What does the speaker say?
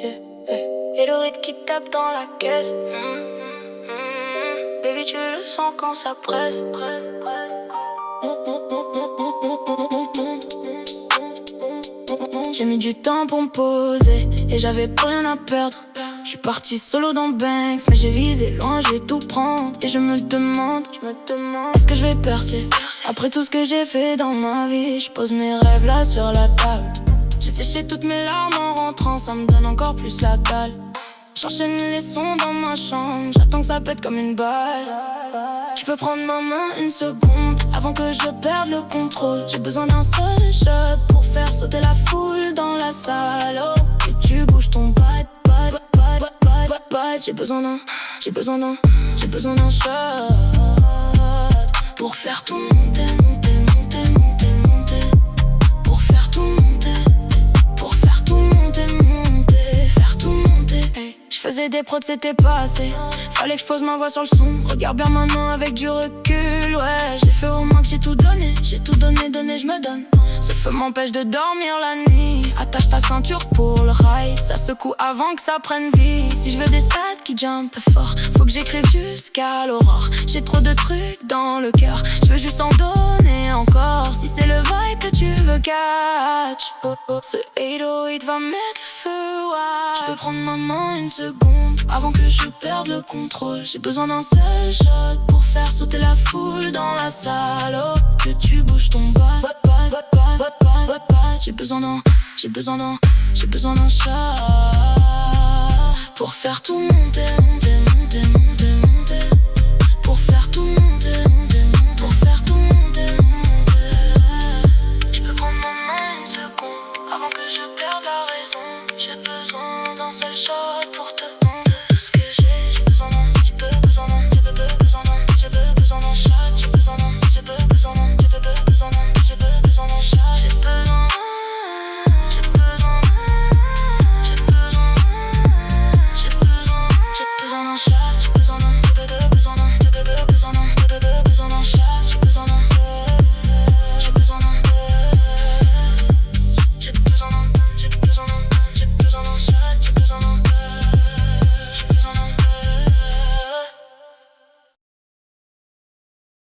Et le rythme qui tape dans la caisse. Baby, tu le sens quand ça presse. J'ai mis du temps pour me poser et j'avais plus rien à perdre. J'suis parti solo dans Banks, mais j'ai visé loin, j'ai tout prendre. Et je me demande, est-ce que je vais percer? Après tout ce que j'ai fait dans ma vie, j'pose mes rêves là sur la table. J'ai séché toutes mes larmes en rentrant, ça me donne encore plus la dalle. J'enchaîne les sons dans ma chambre, j'attends que ça pète comme une balle. Tu peux prendre ma main une seconde avant que je perde le contrôle. J'ai besoin d'un seul shot pour faire sauter la foule dans la salle. Oh, et tu bouges ton bad. J'ai besoin d'un shot pour faire tout monter. Pour faire tout monter. Faire tout monter. Hey. J'faisais des prods, c'était pas assez. Fallait que j'pose ma voix sur le son. Regarde bien maintenant avec du recul. Ouais, j'ai fait au moins que j'ai tout donné. J'ai tout donné, j'me donne. Ce feu m'empêche de dormir la nuit. Attache ta ceinture pour le ride. Ça secoue avant que ça prenne vie. Si je veux des stats qui jumpent fort, faut que j'écrive jusqu'à l'aurore. J'ai trop de trucs dans le cœur, je veux juste en donner encore. Si c'est le vibe que tu veux catch, ce 808 va mettre le feu, ouais. Je peux prendre ma main une seconde avant que je perde le contrôle. J'ai besoin d'un seul shot pour faire sauter la foule dans la salle. Oh, que tu bouges ton bad. J'ai besoin d'un shot pour faire tout monter.